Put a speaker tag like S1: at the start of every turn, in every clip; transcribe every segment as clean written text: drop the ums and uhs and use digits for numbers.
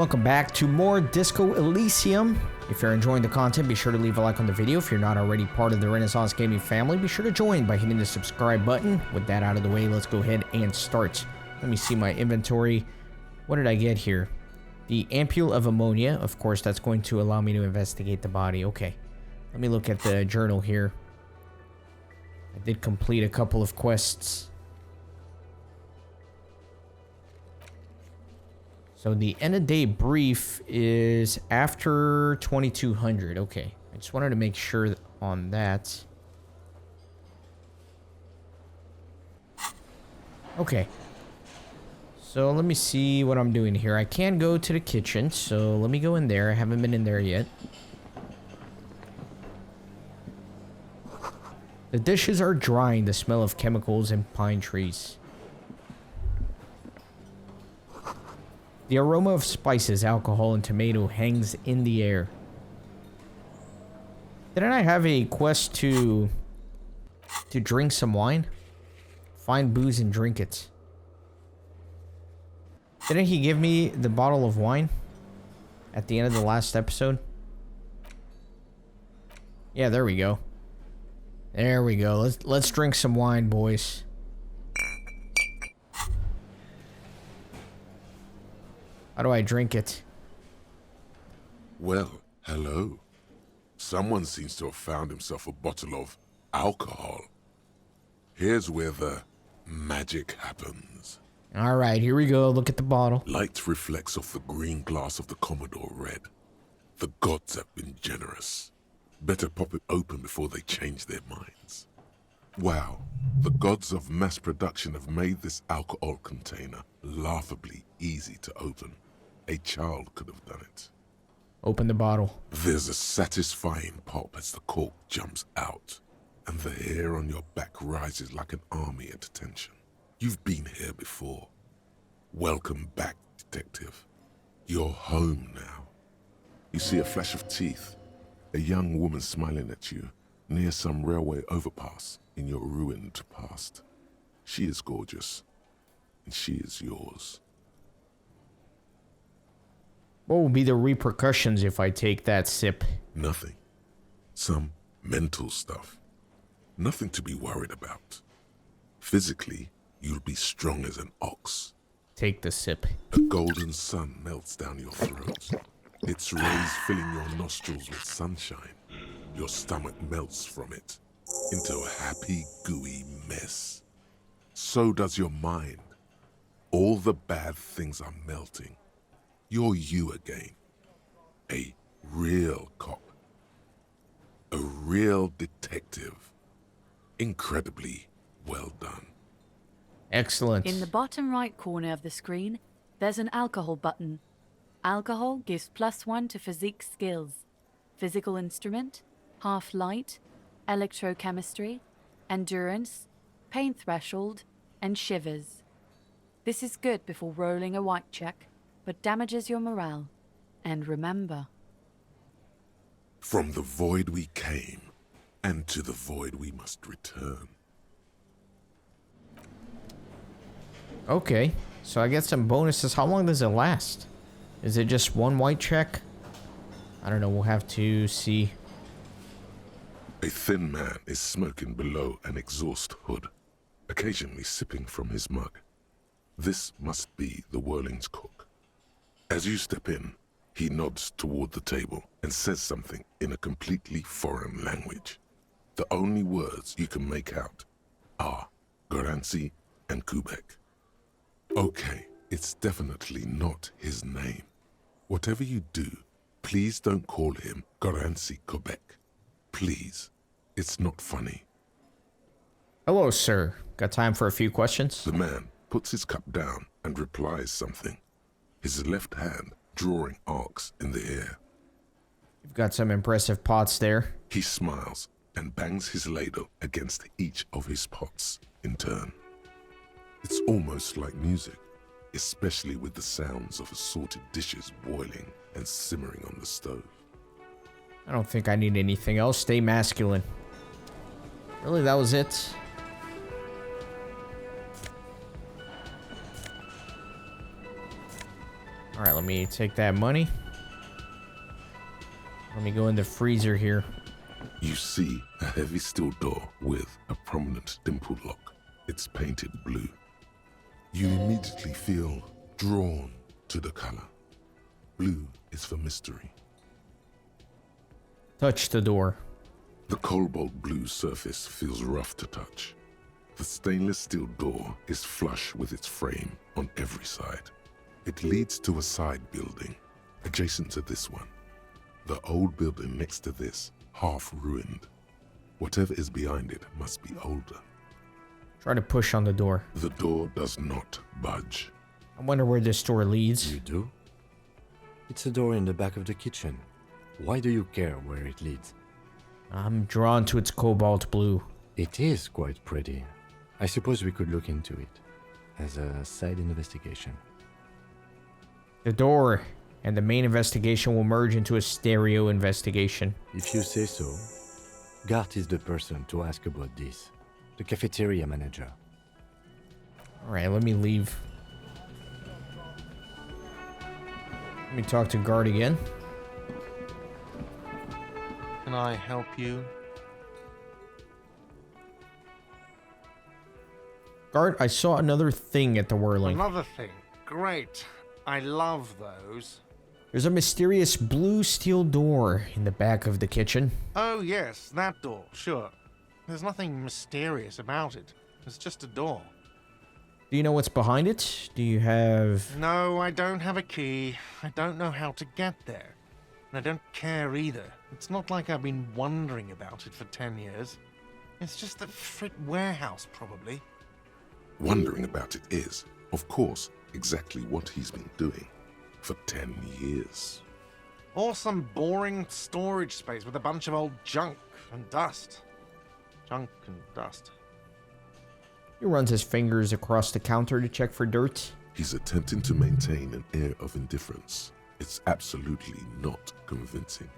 S1: Welcome back to more Disco Elysium. If you're enjoying the content, be sure to leave a like on the video. If you're not already part of the Renaissance Gaming family, be sure to join by hitting the subscribe button. With that out of the way, let's go ahead and start. Let me see my inventory. What did I get here? The ampule of ammonia. Of course, that's going to allow me to investigate the body. Okay. Let me look at the journal here. I did complete a couple of quests. So the end of day brief is after 2200. Okay. I just wanted to make sure on that. Okay. So let me see what I'm doing here. I can go to the kitchen, so let me go in there. I haven't been in there yet. The dishes are drying, the smell of chemicals and pine trees. The aroma of spices, alcohol, and tomato hangs in the air. Didn't I have a quest to drink some wine? Find booze and drink it. Didn't he give me the bottle of wine at the end of the last episode? Yeah, there we go. There we go. Let's drink some wine, boys. How do I drink it?
S2: Well, hello. Someone seems to have found himself a bottle of alcohol. Here's where the magic happens.
S1: All right, here we go. Look at the bottle.
S2: Light reflects off the green glass of the Commodore Red. The gods have been generous. Better pop it open before they change their minds. Wow, the gods of mass production have made this alcohol container laughably easy to open. A child could have done it.
S1: Open the bottle.
S2: There's a satisfying pop as the cork jumps out, and the hair on your back rises like an army at attention. You've been here before. Welcome back, detective. You're home now. You see a flash of teeth, a young woman smiling at you near some railway overpass in your ruined past. She is gorgeous, and she is yours.
S1: What will be the repercussions if I take that sip?
S2: Nothing. Some mental stuff. Nothing to be worried about. Physically, you'll be strong as an ox.
S1: Take the sip.
S2: A golden sun melts down your throat. Its rays filling your nostrils with sunshine. Your stomach melts from it into a happy, gooey mess. So does your mind. All the bad things are melting. You're you again. A real cop. A real detective. Incredibly well done.
S1: Excellent.
S3: In the bottom right corner of the screen, there's an alcohol button. Alcohol gives +1 to physique skills. Physical instrument, half light, electrochemistry, endurance, pain threshold, and shivers. This is good before rolling a white check, but damages your morale. And remember,
S2: from the void we came, and to the void we must return.
S1: Okay, so I get some bonuses. How long does it last? Is it just one white check? I don't know, we'll have to see.
S2: A thin man is smoking below an exhaust hood, occasionally sipping from his mug. This must be the Whirling's cook. As you step in, he nods toward the table and says something in a completely foreign language. The only words you can make out are Garancy and Kubek. Okay, it's definitely not his name. Whatever you do, please don't call him Garancy Kubek. Please, it's not funny.
S1: Hello, sir. Got time for a few questions?
S2: The man puts his cup down and replies something, his left hand drawing arcs in the air.
S1: You've got some impressive pots there.
S2: He smiles and bangs his ladle against each of his pots in turn. It's almost like music, especially with the sounds of assorted dishes boiling and simmering on the stove.
S1: I don't think I need anything else. Stay masculine. Really, that was it? Alright, let me take that money. Let me go in the freezer here.
S2: You see a heavy steel door with a prominent dimple lock. It's painted blue. You immediately feel drawn to the color. Blue is for mystery.
S1: Touch the door.
S2: The cobalt blue surface feels rough to touch. The stainless steel door is flush with its frame on every side. It leads to a side building, adjacent to this one. The old building next to this, half ruined. Whatever is behind it must be older.
S1: Try to push on the door.
S2: The door does not budge.
S1: I wonder where this door leads.
S4: You do? It's a door in the back of the kitchen. Why do you care where it leads?
S1: I'm drawn to its cobalt blue.
S4: It is quite pretty. I suppose we could look into it as a side investigation.
S1: The door and the main investigation will merge into a stereo investigation.
S4: If you say so, Gart is the person to ask about this. The cafeteria manager.
S1: Alright, let me leave. Let me talk to Guard again.
S5: Can I help you?
S1: Guard, I saw another thing at the whirling.
S5: Another thing. Great. I love those.
S1: There's a mysterious blue steel door in the back of the kitchen.
S5: Oh, yes, that door, sure. There's nothing mysterious about it. It's just a door.
S1: Do you know what's behind it? Do you have...
S5: No, I don't have a key. I don't know how to get there. And I don't care either. It's not like I've been wondering about it for 10 years. It's just the frit warehouse, probably.
S2: Wondering about it is, of course, exactly what he's been doing for 10 years.
S5: Or some boring storage space with a bunch of old junk and dust. Junk and dust.
S1: He runs his fingers across the counter to check for dirt.
S2: He's attempting to maintain an air of indifference. It's absolutely not convincing.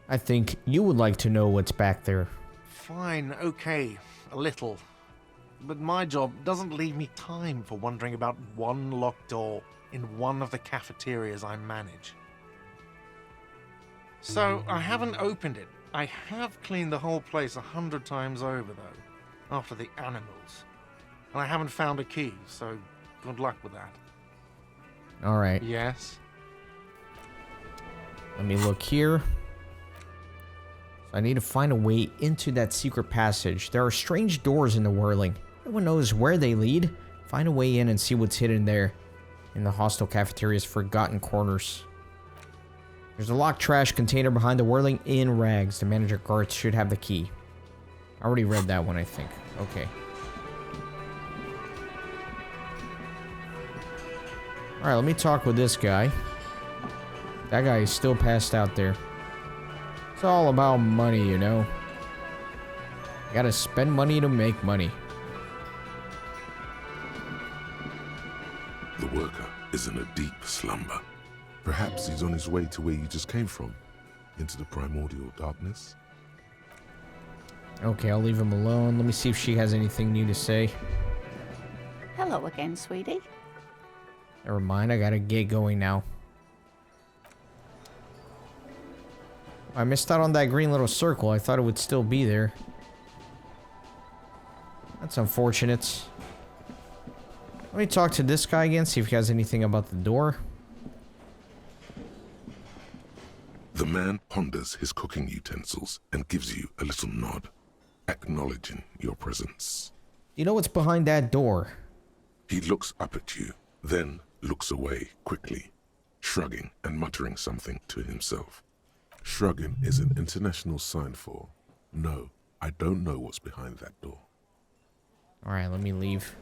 S1: I think you would like to know what's back there.
S5: Fine, okay, a little. But my job doesn't leave me time for wondering about one locked door in one of the cafeterias I manage. So, I haven't opened it. I have cleaned the whole place 100 times over, though, after the animals. And I haven't found a key, so good luck with that.
S1: Alright,
S5: Yes?
S1: let me look here. So I need to find a way into that secret passage. There are strange doors in the whirling. No one knows where they lead. Find a way in and see what's hidden there in the hostel cafeteria's forgotten corners. There's a locked trash container behind the whirling in rags. The manager guards should have the key. I already read that one, I think. Okay. Alright, let me talk with this guy. That guy is still passed out there. It's all about money, you know. You gotta spend money to make money.
S2: The worker is in a deep slumber. Perhaps he's on his way to where you just came from, into the primordial darkness.
S1: Okay, I'll leave him alone. Let me see if she has anything new to say.
S6: Hello again, sweetie.
S1: Never mind, I gotta get going now. I missed out on that green little circle. I thought it would still be there. That's unfortunate. Let me talk to this guy again, see if he has anything about the door.
S2: The man ponders his cooking utensils and gives you a little nod, acknowledging your presence.
S1: You know what's behind that door?
S2: He looks up at you, then looks away quickly, shrugging and muttering something to himself. Shrugging is an international sign for, no, I don't know what's behind that door.
S1: Alright, let me leave.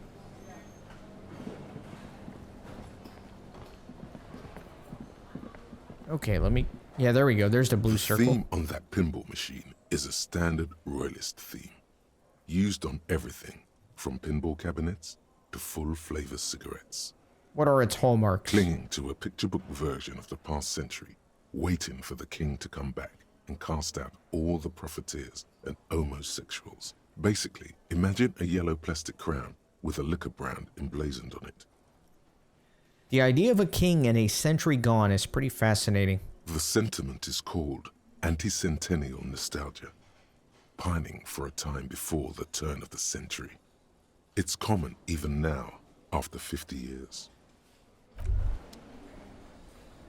S1: Okay, let me... Yeah, there we go. There's the blue
S2: The
S1: circle.
S2: theme on that pinball machine is a standard royalist theme, used on everything from pinball cabinets to full-flavor cigarettes.
S1: What are its hallmarks?
S2: Clinging to a picture book version of the past century, waiting for the king to come back and cast out all the profiteers and homosexuals. Basically, imagine a yellow plastic crown with a liquor brand emblazoned on it.
S1: The idea of a king and a century gone is pretty fascinating.
S2: The sentiment is called anti-centennial nostalgia, pining for a time before the turn of the century. It's common even now, after 50 years.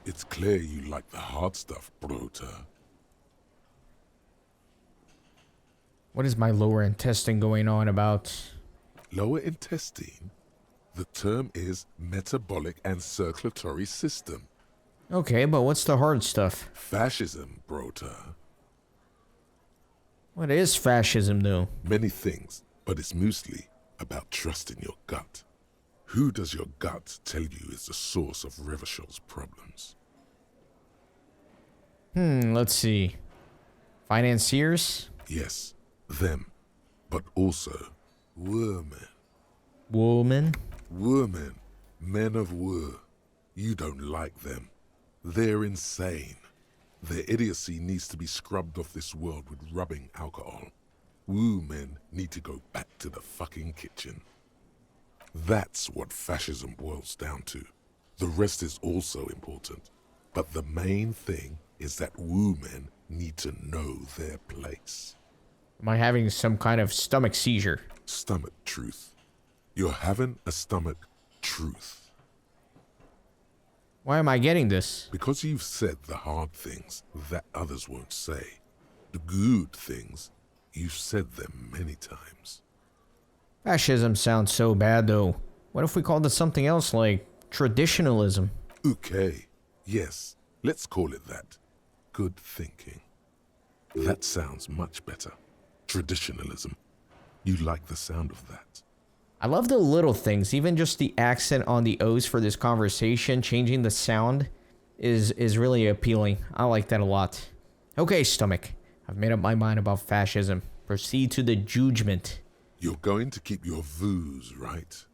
S2: It's clear you like the hard stuff, Brota.
S1: What is my lower intestine going on about?
S2: Lower intestine? The term is metabolic and circulatory system.
S1: Okay, but what's the hard stuff?
S2: Fascism, Brota.
S1: What is fascism, though?
S2: Many things, but it's mostly about trusting your gut. Who does your gut tell you is the source of Revishal's problems?
S1: Let's see. Financiers?
S2: Yes, them. But also, women.
S1: Woman?
S2: Women. Men of war. You don't like them. They're insane. Their idiocy needs to be scrubbed off this world with rubbing alcohol. Woo men need to go back to the fucking kitchen. That's what fascism boils down to. The rest is also important. But the main thing is that woo men need to know their place.
S1: Am I having some kind of stomach seizure?
S2: Stomach truth. You're having a stomach truth.
S1: Why am I getting this?
S2: Because you've said the hard things that others won't say. The good things, you've said them many times.
S1: Fascism sounds so bad, though. What if we called it something else, like traditionalism?
S2: Okay, yes, let's call it that. Good thinking. That sounds much better. Traditionalism. You like the sound of that.
S1: I love the little things, even just the accent on the O's for this conversation, changing the sound is really appealing. I like that a lot. Okay, stomach. I've made up my mind about fascism. Proceed to the judgment.
S2: You're going to keep your vooz, right?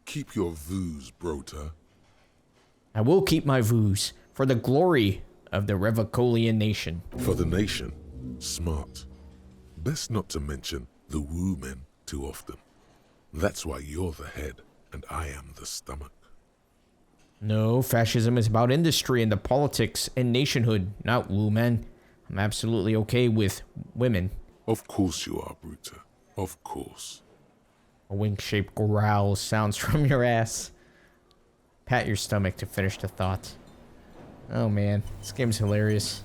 S2: Keep your vooz, Brota.
S1: I will keep my vooz for the glory of the Revicolian nation.
S2: For the nation. Smart. Best not to mention the woo men too often. That's why you're the head and I am the stomach.
S1: No, fascism is about industry and the politics and nationhood, not women. I'm absolutely okay with women.
S2: Of course you are, Bruta. Of course.
S1: A wink-shaped growl sounds from your ass. Pat your stomach to finish the thought. Oh man, this game's hilarious.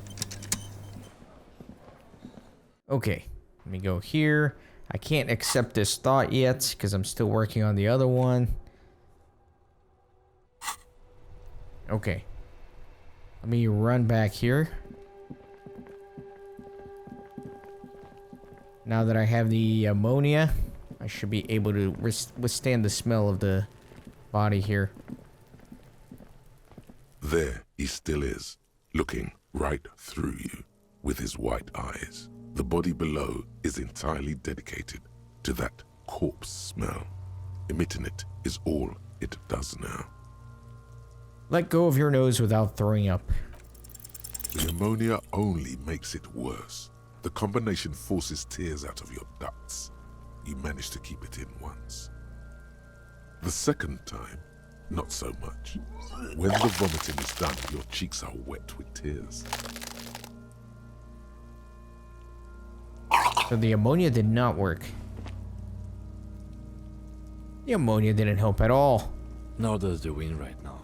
S1: Okay, let me go here. I can't accept this thought yet because I'm still working on the other one. Okay. Let me run back here. Now that I have the ammonia, I should be able to withstand the smell of the body here.
S2: There he still is, looking right through you with his white eyes. The body below is entirely dedicated to that corpse smell. Emitting it is all it does now.
S1: Let go of your nose without throwing up.
S2: The ammonia only makes it worse. The combination forces tears out of your ducts. You manage to keep it in once. The second time, not so much. When the vomiting is done, your cheeks are wet with tears.
S1: So the ammonia did not work. The ammonia didn't help at all.
S4: Nor does the wind right now.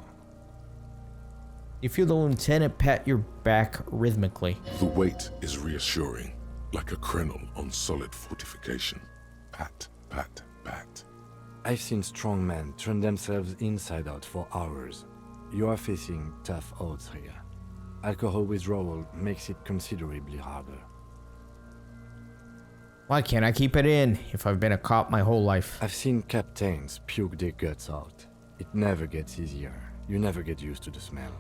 S1: You feel the lieutenant pat your back rhythmically.
S2: The weight is reassuring, like a crenel on solid fortification. Pat, pat, pat.
S4: I've seen strong men turn themselves inside out for hours. You are facing tough odds here. Alcohol withdrawal makes it considerably harder.
S1: Why can't I keep it in if I've been a cop my whole life?
S4: I've seen captains puke their guts out. It never gets easier. You never get used to the smell.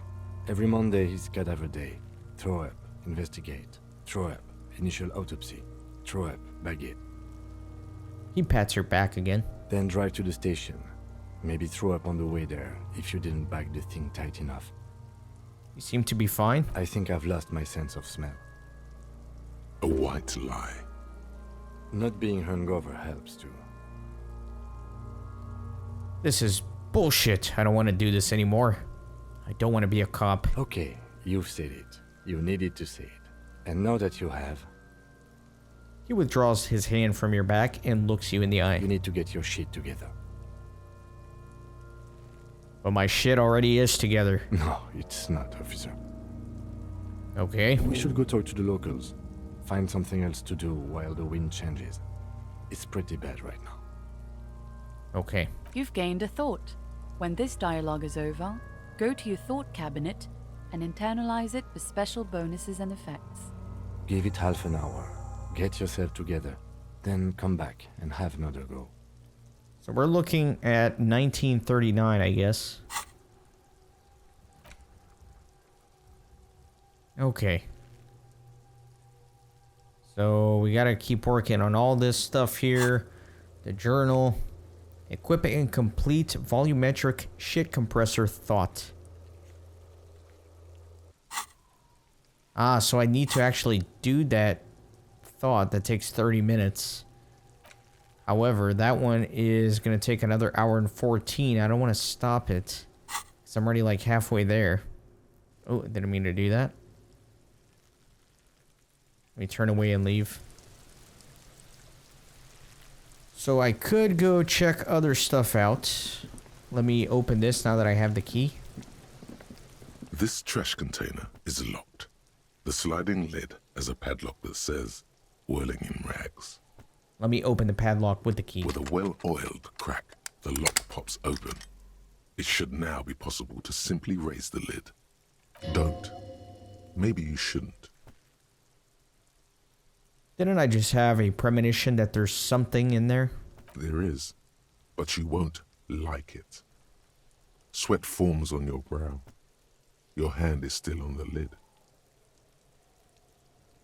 S4: Every Monday is cadaver day. Throw up, investigate. Throw up, initial autopsy. Throw up, baguette.
S1: He pats your back again.
S4: Then drive to the station. Maybe throw up on the way there if you didn't bag the thing tight enough.
S1: You seem to be fine.
S4: I think I've lost my sense of smell.
S2: A white lie.
S4: Not being hungover helps too.
S1: This is bullshit. I don't want to do this anymore. I don't want to be a cop.
S4: Okay, you've said it. You needed to say it. And now that you have,
S1: He withdraws his hand from your back and looks you in the eye.
S4: you need to get your shit together.
S1: But my shit already is together.
S4: No, it's not, officer.
S1: Okay.
S4: We should go talk to the locals. Find something else to do while the wind changes. It's pretty bad right now.
S1: Okay.
S3: You've gained a thought. When this dialogue is over, go to your thought cabinet and internalize it for special bonuses and effects.
S4: Give it half an hour. Get yourself together. Then come back and have another go.
S1: So we're looking at 1939, I guess. Okay. So we gotta keep working on all this stuff here. The journal. Equip and complete volumetric shit compressor thought. Ah, so I need to actually do that thought. That takes 30 minutes. However, that one is going to take another hour and 14. I don't want to stop it, because I'm already like halfway there. Oh, didn't mean to do that. Let me turn away and leave. So I could go check other stuff out. Let me open this now that I have the key.
S2: This trash container is locked. The sliding lid has a padlock that says, "Whirling in rags."
S1: Let me open the padlock with the key.
S2: With a well-oiled crack, the lock pops open. It should now be possible to simply raise the lid. Don't. Maybe you shouldn't.
S1: Didn't I just have a premonition that there's something in there?
S2: There is, but you won't like it. Sweat forms on your brow. Your hand is still on the lid.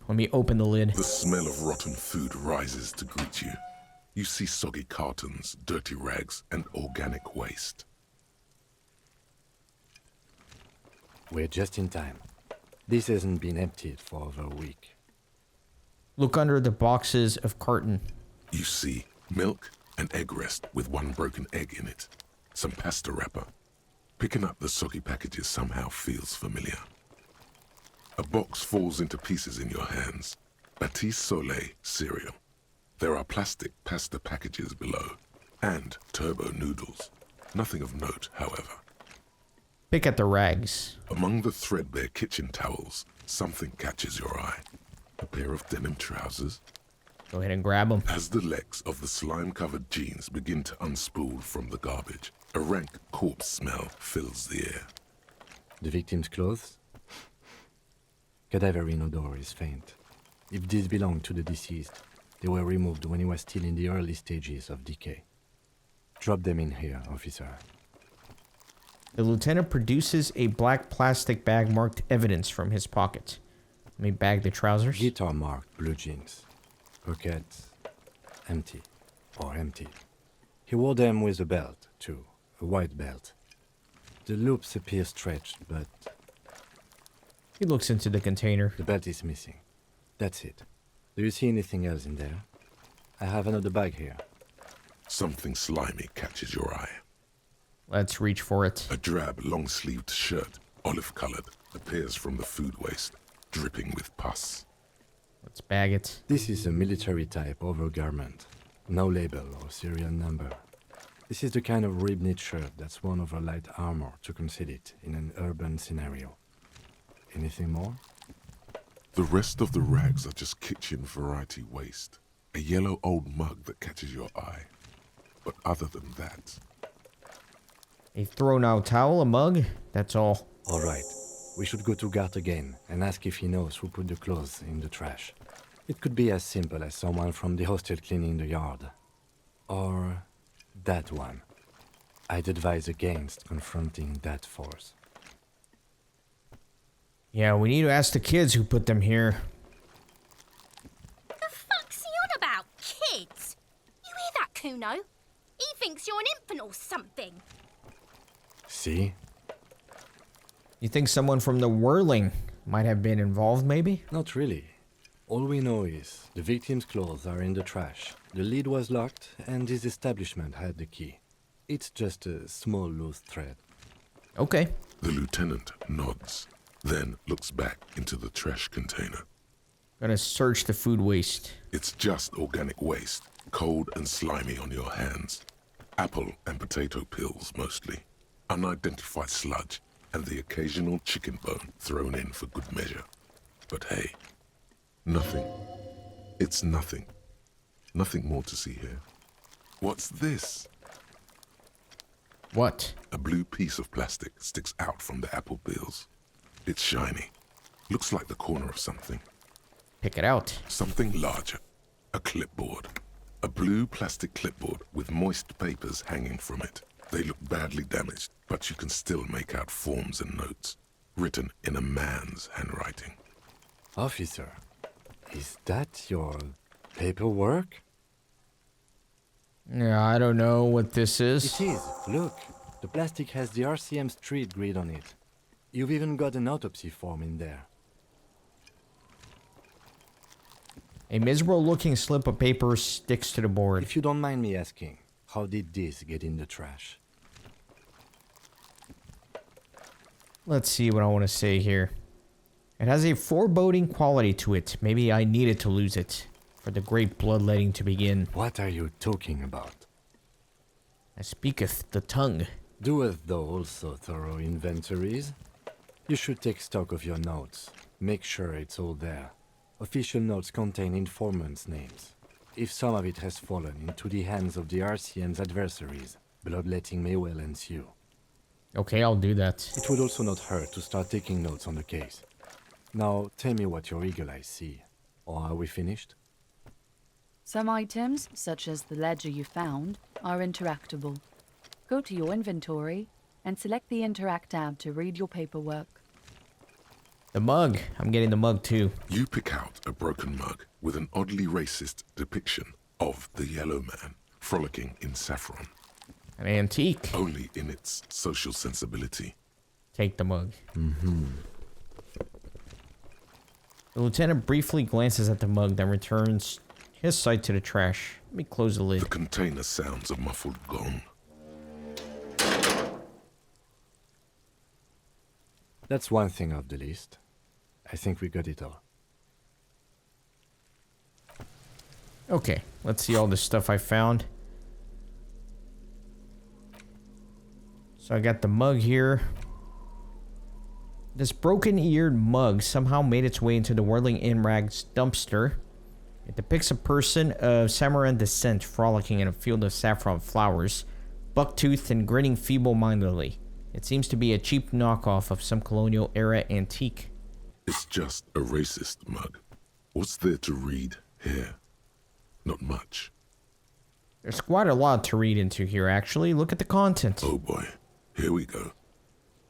S1: Let me open the lid.
S2: The smell of rotten food rises to greet you. You see soggy cartons, dirty rags, and organic waste.
S4: We're just in time. This hasn't been emptied for over a week.
S1: Look under the boxes of carton.
S2: You see milk, an egg rest with one broken egg in it, some pasta wrapper. Picking up the soggy packages somehow feels familiar. A box falls into pieces in your hands. Batiste Soleil cereal. There are plastic pasta packages below, and turbo noodles. Nothing of note, however.
S1: Pick at the rags.
S2: Among the threadbare kitchen towels, something catches your eye. A pair of denim trousers.
S1: Go ahead and grab them.
S2: As the legs of the slime-covered jeans begin to unspool from the garbage, a rank corpse smell fills the air.
S4: The victim's clothes? Cadaverine odor is faint. If these belong to the deceased, they were removed when he was still in the early stages of decay. Drop them in here, officer.
S1: The lieutenant produces a black plastic bag marked evidence from his pocket. Let me bag the trousers.
S4: Guitar marked blue jeans. Pockets empty. Or empty. He wore them with a belt, too. A white belt. The loops appear stretched, but
S1: He looks into the container.
S4: the belt is missing. That's it. Do you see anything else in there? I have another bag here.
S2: Something slimy catches your eye.
S1: Let's reach for it.
S2: A drab, long-sleeved shirt, olive-colored, appears from the food waste, dripping with pus.
S1: Let's bag it.
S4: This is a military-type overgarment. No label or serial number. This is the kind of rib-knit shirt that's worn over light armor to conceal it in an urban scenario. Anything more?
S2: The rest of the rags are just kitchen variety waste. A yellow old mug that catches your eye. But other than that,
S1: A thrown-out towel, a mug. That's all.
S4: All right. We should go to Gart again and ask if he knows who put the clothes in the trash. It could be as simple as someone from the hostel cleaning the yard. Or that one. I'd advise against confronting that force.
S1: Yeah, we need to ask the kids who put them here.
S7: The fuck's he on about, kids? You hear that, Kuno? He thinks you're an infant or something.
S4: See?
S1: You think someone from the Whirling might have been involved, maybe?
S4: Not really. All we know is the victim's clothes are in the trash. The lid was locked and his establishment had the key. It's just a small loose thread.
S1: Okay.
S2: The lieutenant nods, then looks back into the trash container.
S1: Gonna search the food waste.
S2: It's just organic waste, cold and slimy on your hands. Apple and potato peels mostly. Unidentified sludge, and the occasional chicken bone thrown in for good measure. But hey, nothing. It's nothing. Nothing more to see here. What's this?
S1: What?
S2: A blue piece of plastic sticks out from the apple peels. It's shiny. Looks like the corner of something.
S1: Pick it out.
S2: Something larger. A clipboard. A blue plastic clipboard with moist papers hanging from it. They look badly damaged, but you can still make out forms and notes, written in a man's handwriting.
S4: Officer, is that your paperwork?
S1: Yeah, I don't know what this is.
S4: It is. Look, the plastic has the RCM street grid on it. You've even got an autopsy form in there.
S1: A miserable-looking slip of paper sticks to the board.
S4: If you don't mind me asking, how did this get in the trash?
S1: Let's see what I want to say here. It has a foreboding quality to it. Maybe I needed to lose it for the great bloodletting to begin.
S4: What are you talking about?
S1: I speaketh the tongue.
S4: Doeth thou also thorough inventories? You should take stock of your notes. Make sure it's all there. Official notes contain informants' names. If some of it has fallen into the hands of the RCM's adversaries, bloodletting may well ensue.
S1: Okay, I'll do that.
S4: It would also not hurt to start taking notes on the case. Now, tell me what your eagle eyes see. Or are we finished?
S3: Some items, such as the ledger you found, are interactable. Go to your inventory and select the Interact tab to read your paperwork.
S1: The mug. I'm getting the mug too.
S2: You pick out a broken mug with an oddly racist depiction of the yellow man frolicking in saffron,
S1: An antique.
S2: only in its social sensibility.
S1: Take the mug. The lieutenant briefly glances at the mug, then returns his sight to the trash. Let me close the lid.
S2: The container sounds a muffled gong.
S4: That's one thing off the list. I think we got it all.
S1: Okay, let's see all the stuff I found. So I got the mug here. This broken-eared mug somehow made its way into the Whirling In Rags dumpster. It depicts a person of Samoran descent frolicking in a field of saffron flowers, buck-toothed and grinning feeble-mindedly. It seems to be a cheap knockoff of some colonial-era antique.
S2: It's just a racist mug. What's there to read here? Not much.
S1: There's quite a lot to read into here, actually. Look at the content.
S2: Oh boy, here we go.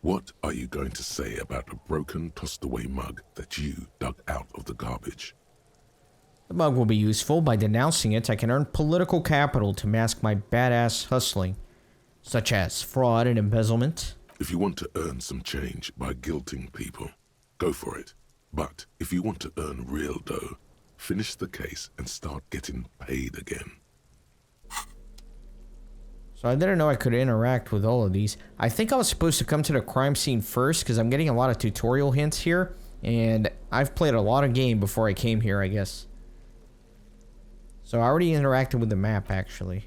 S2: What are you going to say about a broken, tossed-away mug that you dug out of the garbage?
S1: The mug will be useful. By denouncing it, I can earn political capital to mask my badass hustling, such as fraud and embezzlement.
S2: If you want to earn some change by guilting people, go for it. But if you want to earn real dough, finish the case and start getting paid again.
S1: So I didn't know I could interact with all of these. I think I was supposed to come to the crime scene first because I'm getting a lot of tutorial hints here. And I've played a lot of game before I came here, I guess. So I already interacted with the map, actually.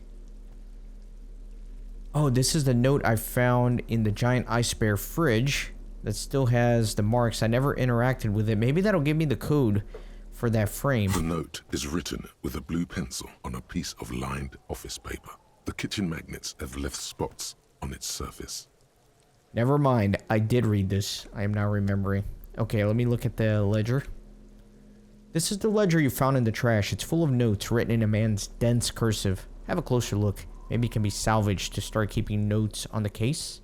S1: Oh, this is the note I found in the giant ice bear fridge that still has the marks. I never interacted with it. Maybe that'll give me the code for that frame.
S2: The note is written with a blue pencil on a piece of lined office paper. The kitchen magnets have left spots on its surface.
S1: Never mind. I did read this. I am now remembering. Okay, let me look at the ledger. This is the ledger you found in the trash. It's full of notes written in a man's dense cursive. Have a closer look. Maybe it can be salvaged to start keeping notes on the case.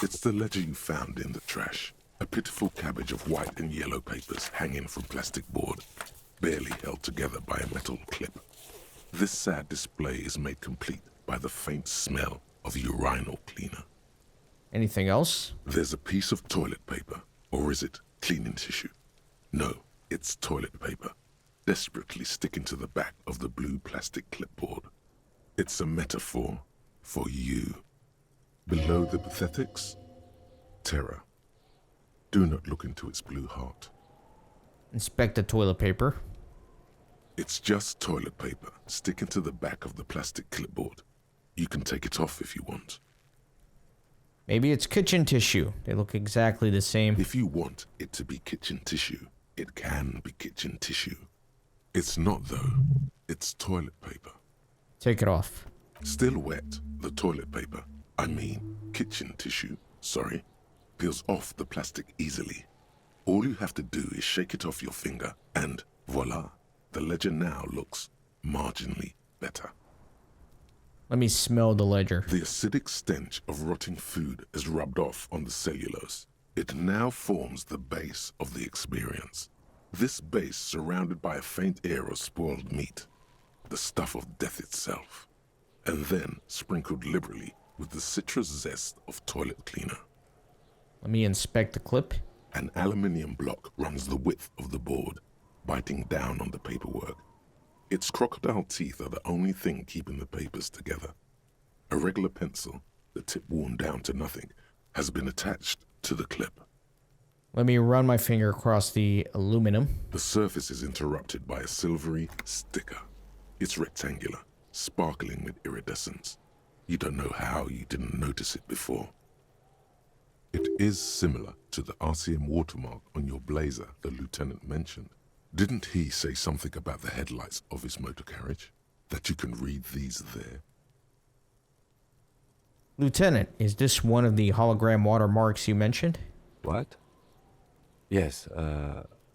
S2: It's the ledger you found in the trash. A pitiful cabbage of white and yellow papers hanging from plastic board, barely held together by a metal clip. This sad display is made complete by the faint smell of urinal cleaner.
S1: Anything else?
S2: There's a piece of toilet paper, or is it cleaning tissue? No, it's toilet paper, desperately sticking to the back of the blue plastic clipboard. It's a metaphor for you. Below the pathetics, terror. Do not look into its blue heart.
S1: Inspect the toilet paper.
S2: It's just toilet paper sticking to the back of the plastic clipboard. You can take it off if you want.
S1: Maybe it's kitchen tissue. They look exactly the same.
S2: If you want it to be kitchen tissue, it can be kitchen tissue. It's not though. It's toilet paper.
S1: Take it off.
S2: Still wet, the toilet paper, I mean kitchen tissue, sorry, peels off the plastic easily. All you have to do is shake it off your finger and voila, the ledger now looks marginally better.
S1: Let me smell the ledger.
S2: The acidic stench of rotting food is rubbed off on the cellulose. It now forms the base of the experience. This base surrounded by a faint air of spoiled meat, the stuff of death itself, and then sprinkled liberally with the citrus zest of toilet cleaner.
S1: Let me inspect the clip.
S2: An aluminium block runs the width of the board, biting down on the paperwork. Its crocodile teeth are the only thing keeping the papers together. A regular pencil, the tip worn down to nothing, has been attached to the clip.
S1: Let me run my finger across the aluminum.
S2: The surface is interrupted by a silvery sticker. It's rectangular, sparkling with iridescence. You don't know how you didn't notice it before. It is similar to the RCM watermark on your blazer the lieutenant mentioned. Didn't he say something about the headlights of his motor carriage? That you can read these there?
S1: Lieutenant, is this one of the hologram watermarks you mentioned?
S4: What? Yes,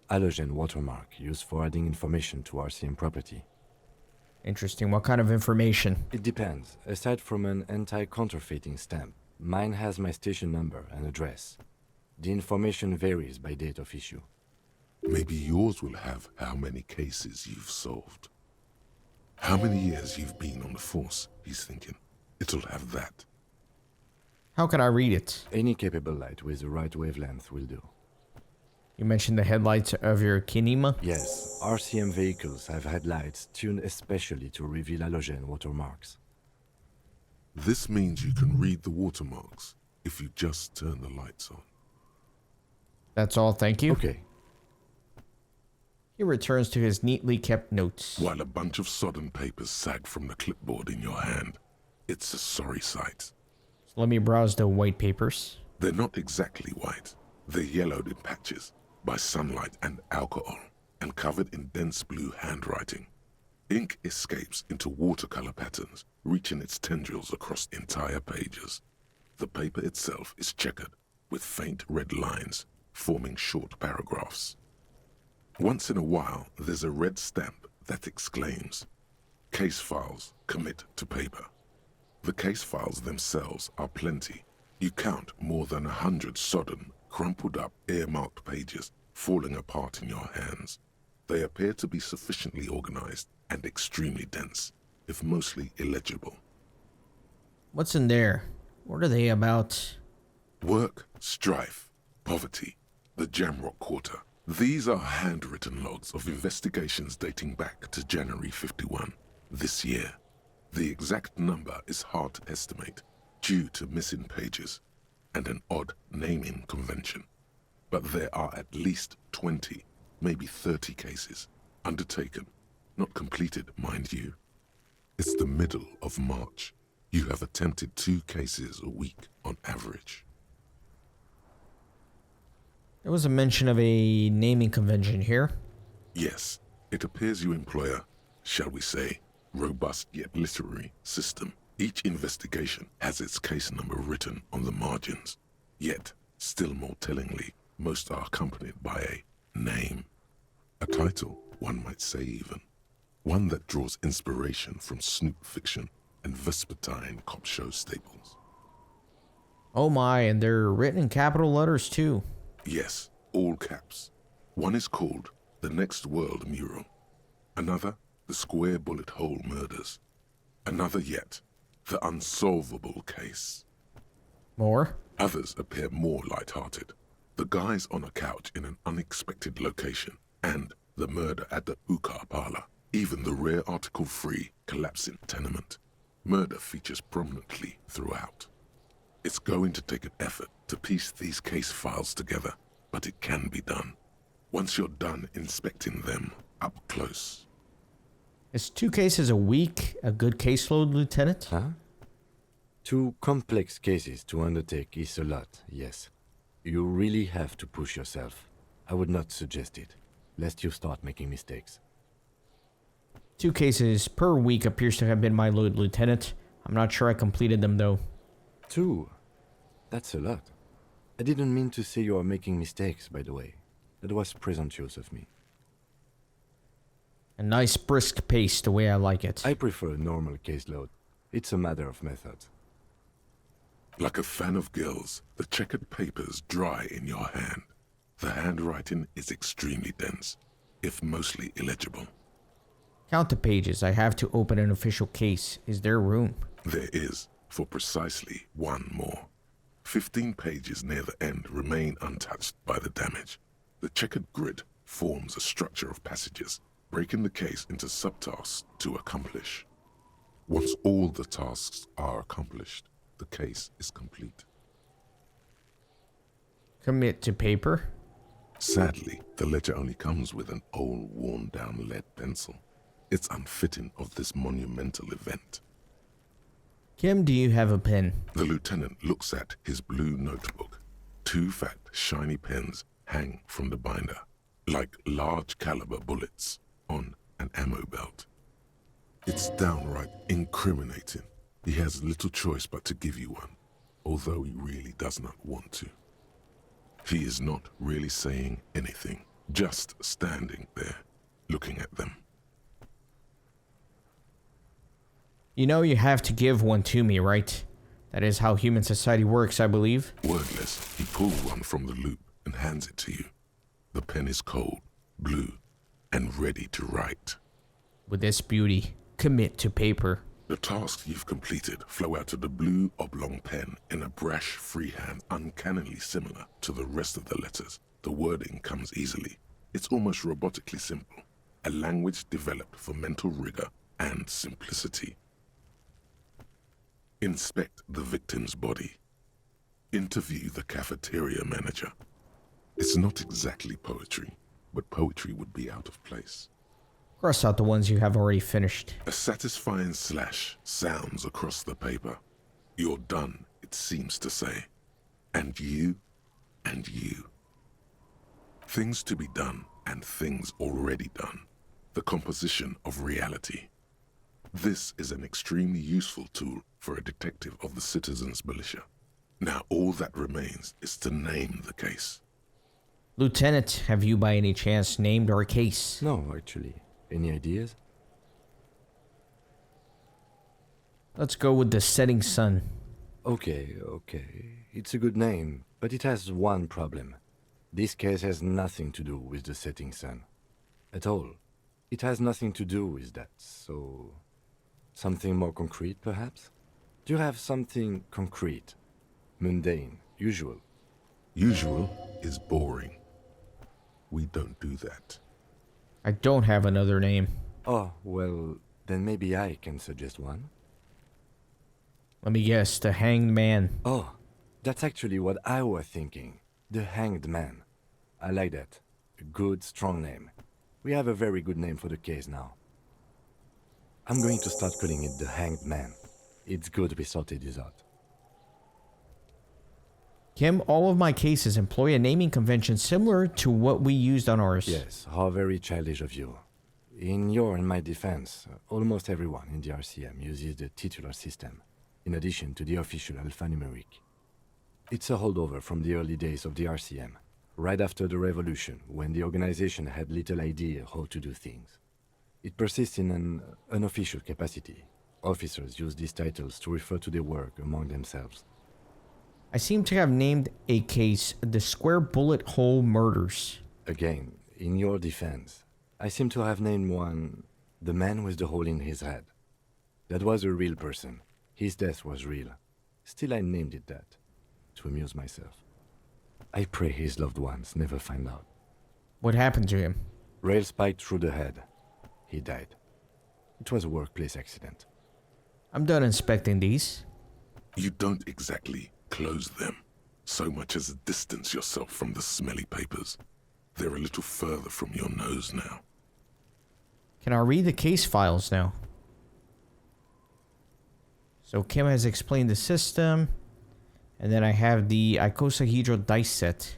S4: halogen watermark used for adding information to RCM property.
S1: Interesting. What kind of information?
S4: It depends. Aside from an anti-counterfeiting stamp, mine has my station number and address. The information varies by date of issue.
S2: Maybe yours will have how many cases you've solved. How many years you've been on the force, he's thinking. It'll have that.
S1: How can I read it?
S4: Any capable light with the right wavelength will do.
S1: You mentioned the headlights of your Kinema?
S4: Yes, RCM vehicles have headlights tuned especially to reveal halogen watermarks.
S2: This means you can read the watermarks if you just turn the lights on.
S1: That's all, thank you.
S4: Okay.
S1: He returns to his neatly kept notes.
S2: While a bunch of sodden papers sag from the clipboard in your hand. It's a sorry sight.
S1: So let me browse the white papers.
S2: They're not exactly white. They're yellowed in patches by sunlight and alcohol and covered in dense blue handwriting. Ink escapes into watercolor patterns, reaching its tendrils across entire pages. The paper itself is checkered with faint red lines, forming short paragraphs. Once in a while, there's a red stamp that exclaims, "Case files, commit to paper." The case files themselves are plenty. You count more than 100 sodden, crumpled up, earmarked pages falling apart in your hands. They appear to be sufficiently organized and extremely dense, if mostly illegible.
S1: What's in there? What are they about?
S2: Work, strife, poverty, the Jamrock Quarter. These are handwritten logs of investigations dating back to January 51, this year. The exact number is hard to estimate due to missing pages and an odd naming convention. But there are at least 20, maybe 30 cases undertaken, not completed, mind you. It's the middle of March. You have attempted 2 cases a week on average.
S1: There was a mention of a naming convention here.
S2: Yes, it appears you employ a, shall we say, robust yet literary system. Each investigation has its case number written on the margins. Yet, still more tellingly, most are accompanied by a name. A title, one might say even. One that draws inspiration from snoop fiction and vespertine cop show staples.
S1: Oh my, and they're written in capital letters too.
S2: Yes, all caps. One is called The Next World Mural. Another, The Square Bullet Hole Murders. Another yet, The Unsolvable Case.
S1: More?
S2: Others appear more light-hearted. The guys on a couch in an unexpected location, and the murder at the hookah parlor. Even the rare article-free collapsing tenement. Murder features prominently throughout. It's going to take an effort to piece these case files together, but it can be done. Once you're done inspecting them up close.
S1: Is 2 cases a week a good caseload, Lieutenant?
S4: Huh? 2 complex cases to undertake is a lot, yes. You really have to push yourself. I would not suggest it, lest you start making mistakes.
S1: 2 cases per week appears to have been my load, Lieutenant. I'm not sure I completed them, though.
S4: 2? That's a lot. I didn't mean to say you are making mistakes, by the way. That was presumptuous of me.
S1: A nice brisk pace, the way I like it.
S4: I prefer a normal caseload. It's a matter of method.
S2: Like a fan of gills, the checkered papers dry in your hand. The handwriting is extremely dense, if mostly illegible.
S1: Count the pages. I have to open an official case. Is there room?
S2: There is, for precisely 1 more. 15 pages near the end remain untouched by the damage. The checkered grid forms a structure of passages, breaking the case into subtasks to accomplish. Once all the tasks are accomplished, the case is complete.
S1: Commit to paper.
S2: Sadly, the ledger only comes with an old, worn-down lead pencil. It's unfitting of this monumental event.
S1: Kim, do you have a pen?
S2: The lieutenant looks at his blue notebook. 2 fat, shiny pens hang from the binder, like large caliber bullets on an ammo belt. It's downright incriminating. He has little choice but to give you one, although he really does not want to. He is not really saying anything, just standing there, looking at them.
S1: You know you have to give one to me, right? That is how human society works, I believe.
S2: Wordless, he pulls one from the loop and hands it to you. The pen is cold, blue, and ready to write.
S1: With this beauty, commit to paper.
S2: The tasks you've completed flow out of the blue oblong pen in a brash freehand uncannily similar to the rest of the letters. The wording comes easily. It's almost robotically simple, a language developed for mental rigor and simplicity. Inspect the victim's body. Interview the cafeteria manager. It's not exactly poetry, but poetry would be out of place.
S1: Cross out the ones you have already finished.
S2: A satisfying slash sounds across the paper. You're done, it seems to say. And you, and you. Things to be done and things already done. The composition of reality. This is an extremely useful tool for a detective of the citizens' militia. Now all that remains is to name the case.
S1: Lieutenant, have you by any chance named our case?
S4: No, actually. Any ideas?
S1: Let's go with the setting sun.
S4: Okay. It's a good name, but it has one problem. This case has nothing to do with the setting sun. At all. It has nothing to do with that, so... Something more concrete, perhaps? Do you have something concrete? Mundane, usual?
S2: Usual is boring. We don't do that.
S1: I don't have another name.
S4: Oh, well, then maybe I can suggest one.
S1: Let me guess, the Hanged Man.
S4: Oh, that's actually what I was thinking. The Hanged Man. I like that. A good, strong name. We have a very good name for the case now. I'm going to start calling it the Hanged Man. It's good we sorted this out.
S1: Kim, all of my cases employ a naming convention similar to what we used on ours.
S4: Yes, how very childish of you. In your and my defense, almost everyone in the RCM uses the titular system, in addition to the official alphanumeric. It's a holdover from the early days of the RCM, right after the revolution, when the organization had little idea how to do things. It persists in an unofficial capacity. Officers use these titles to refer to their work among themselves.
S1: I seem to have named a case the Square Bullet Hole Murders.
S4: Again, in your defense, I seem to have named one the man with the hole in his head. That was a real person. His death was real. Still, I named it that, to amuse myself. I pray his loved ones never find out.
S1: What happened to him?
S4: Rail spiked through the head. He died. It was a workplace accident.
S1: I'm done inspecting these.
S2: You don't exactly close them. so much as distance yourself from the smelly papers. They're a little further from your nose now.
S1: Can I read the case files now? So Kim has explained the system. And then I have the icosahedral dice set.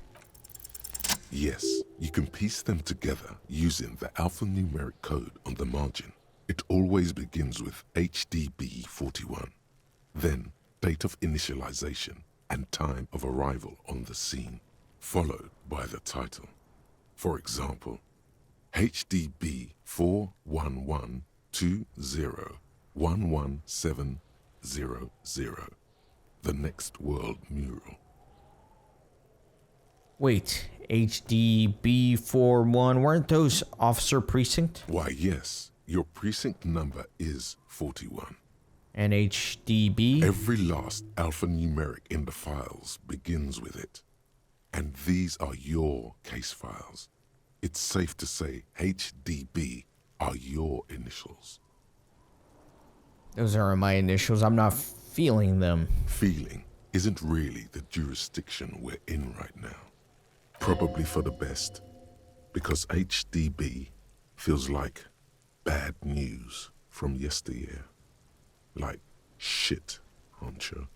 S2: Yes, you can piece them together using the alphanumeric code on the margin. It always begins with HDB41, then date of initialization and time of arrival on the scene, followed by the title. For example, HDB 41120111700, the next world mural.
S1: Wait, HDB41, weren't those officer precinct?
S2: Why, yes, your precinct number is 41.
S1: And HDB?
S2: Every last alphanumeric in the files begins with it. And these are your case files. It's safe to say HDB are your initials.
S1: Those aren't my initials. I'm not feeling them.
S2: Feeling isn't really the jurisdiction we're in right now. Probably for the best, because HDB feels like bad news from yesteryear. Like shit, honcho.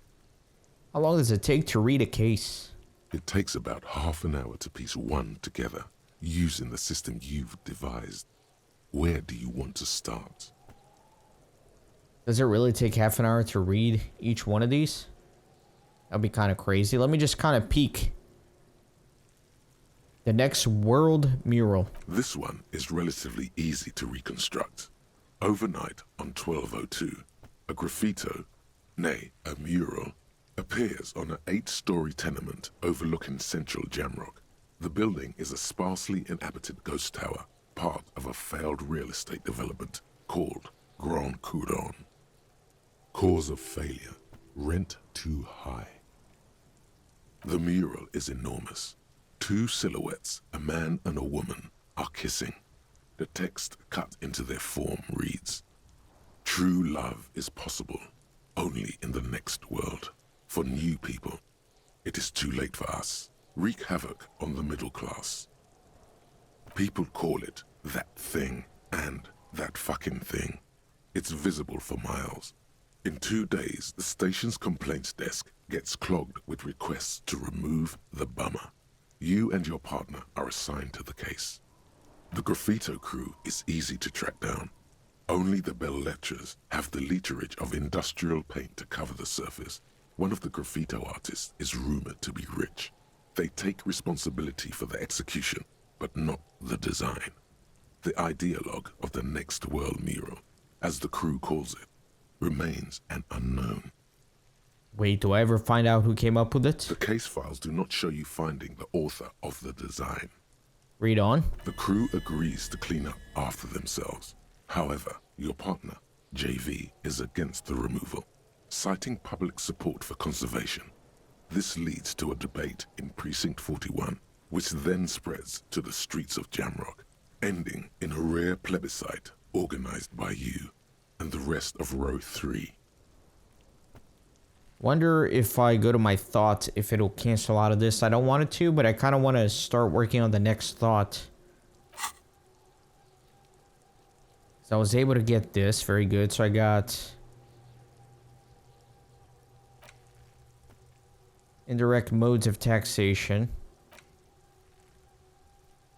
S1: How long does it take to read a case?
S2: It takes about half an hour to piece one together, using the system you've devised. Where do you want to start?
S1: Does it really take half an hour to read each one of these? That'd be kind of crazy. Let me just kind of peek. The next world mural.
S2: This one is relatively easy to reconstruct. Overnight on 1202, a graffito, nay, a mural, appears on an 8-story tenement overlooking central Jamrock. The building is a sparsely inhabited ghost tower, part of a failed real estate development called Grand Couronne. Cause of failure, rent too high. The mural is enormous. 2 silhouettes, a man and a woman, are kissing. The text cut into their form reads, "True love is possible only in the next world. For new people, it is too late for us. Wreak havoc on the middle class." People call it that thing and that fucking thing. It's visible for miles. In 2 days, the station's complaints desk gets clogged with requests to remove the bummer. You and your partner are assigned to the case. The graffito crew is easy to track down. Only the belles-lettres have the literage of industrial paint to cover the surface. One of the graffito artists is rumored to be rich. They take responsibility for the execution, but not the design. The ideologue of the next world mural, as the crew calls it, remains an unknown.
S1: Wait, do I ever find out who came up with it?
S2: The case files do not show you finding the author of the design.
S1: Read on.
S2: The crew agrees to clean up after themselves. However, your partner, JV, is against the removal, citing public support for conservation. This leads to a debate in Precinct 41, which then spreads to the streets of Jamrock, ending in a rare plebiscite organized by you and the rest of Row 3.
S1: Wonder if I go to my thought, if it'll cancel out of this. I don't want it to, but I kind of want to start working on the next thought. So I was able to get this. Very good. So I got indirect modes of taxation.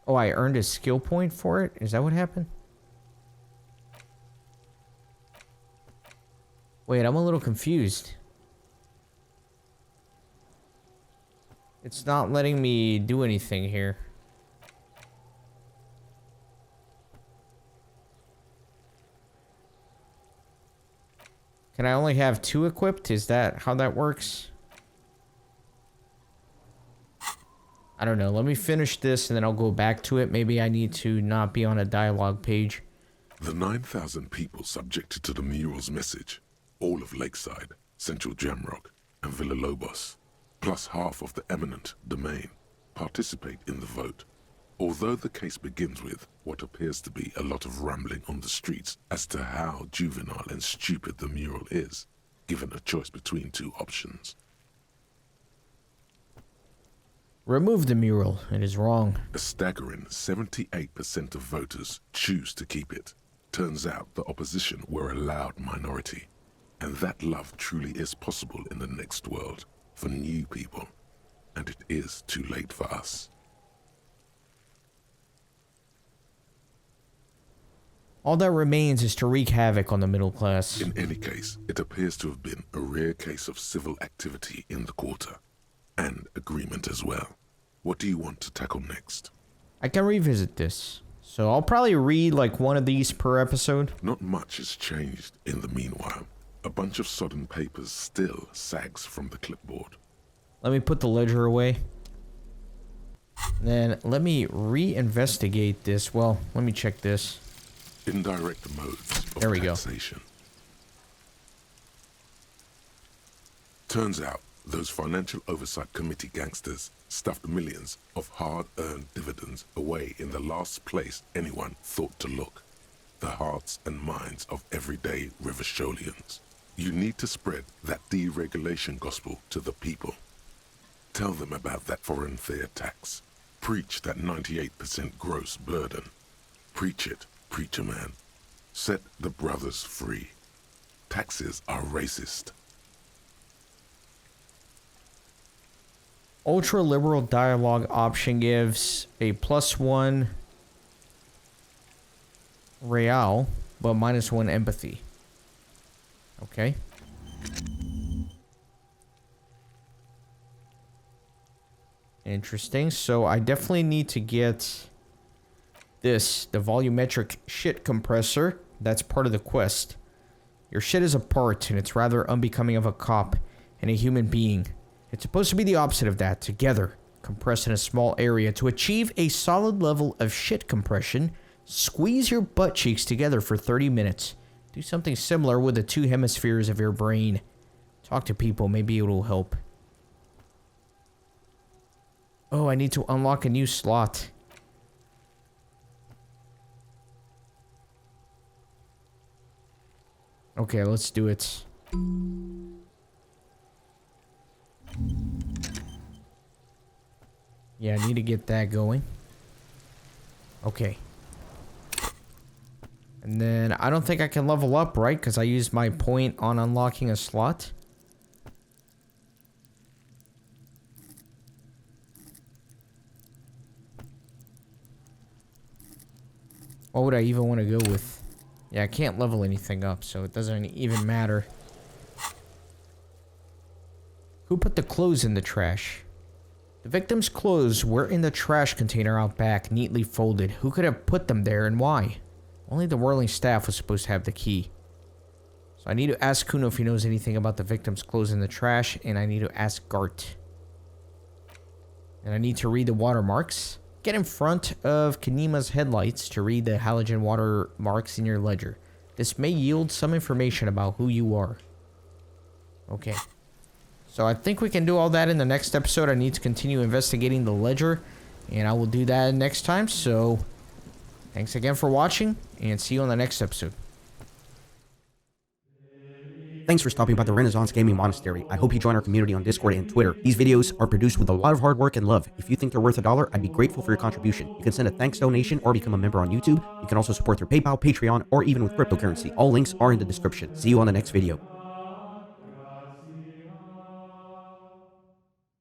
S1: Oh, I earned a skill point for it? Is that what happened? Wait, I'm a little confused. It's not letting me do anything here. Can I only have 2 equipped? Is that how that works? I don't know. Let me finish this and then I'll go back to it. Maybe I need to not be on a dialogue page.
S2: The 9,000 people subjected to the mural's message, all of Lakeside, Central Jamrock, and Villa Lobos, plus half of the eminent domain, participate in the vote. Although the case begins with what appears to be a lot of rambling on the streets as to how juvenile and stupid the mural is, given a choice between 2 options.
S1: Remove the mural. It is wrong.
S2: A staggering 78% of voters choose to keep it. Turns out the opposition were a loud minority. And that love truly is possible in the next world for new people. And it is too late for us.
S1: All that remains is to wreak havoc on the middle class.
S2: In any case, it appears to have been a rare case of civil activity in the quarter. And agreement as well. What do you want to tackle next?
S1: I can revisit this. So I'll probably read like one of these per episode.
S2: Not much has changed in the meanwhile. A bunch of sodden papers still sags from the clipboard.
S1: Let me put the ledger away. Then let me re-investigate this. Well, let me check this.
S2: Indirect modes of
S1: There we go.
S2: taxation. Turns out, those Financial Oversight Committee gangsters stuffed millions of hard-earned dividends away in the last place anyone thought to look. The hearts and minds of everyday Rivasholians. You need to spread that deregulation gospel to the people. Tell them about that foreign fare tax. Preach that 98% gross burden. Preach it, preacher man. Set the brothers free. Taxes are racist.
S1: Ultra-liberal dialogue option gives a +1 real, but -1 empathy. Okay. Interesting. So I definitely need to get this, the volumetric shit compressor. That's part of the quest. Your shit is apart, and it's rather unbecoming of a cop and a human being. It's supposed to be the opposite of that. Together, compressed in a small area. To achieve a solid level of shit compression, squeeze your butt cheeks together for 30 minutes. Do something similar with the 2 hemispheres of your brain. Talk to people, maybe it will help. Oh, I need to unlock a new slot. Okay, let's do it. Yeah, I need to get that going. Okay. And then I don't think I can level up, right? Because I used my point on unlocking a slot. What would I even want to go with? Yeah, I can't level anything up, so it doesn't even matter. Who put the clothes in the trash? The victim's clothes were in the trash container out back, neatly folded. Who could have put them there and why? Only the whirling staff was supposed to have the key. So I need to ask Kuno if he knows anything about the victim's clothes in the trash, and I need to ask Gart. And I need to read the watermarks. Get in front of Kanima's headlights to read the halogen watermarks in your ledger. This may yield some information about who you are. Okay. So I think we can do all that in the next episode. I need to continue investigating the ledger, and I will do that next time. So thanks again for watching, and see you on the next episode.
S8: Thanks for stopping by the Renaissance Gaming Monastery. I hope you join our community on Discord and Twitter. These videos are produced with a lot of hard work and love. If you think they're worth $1, I'd be grateful for your contribution. You can send a thanks donation or become a member on YouTube. You can also support through PayPal, Patreon, or even with cryptocurrency. All links are in the description. See you on the next video.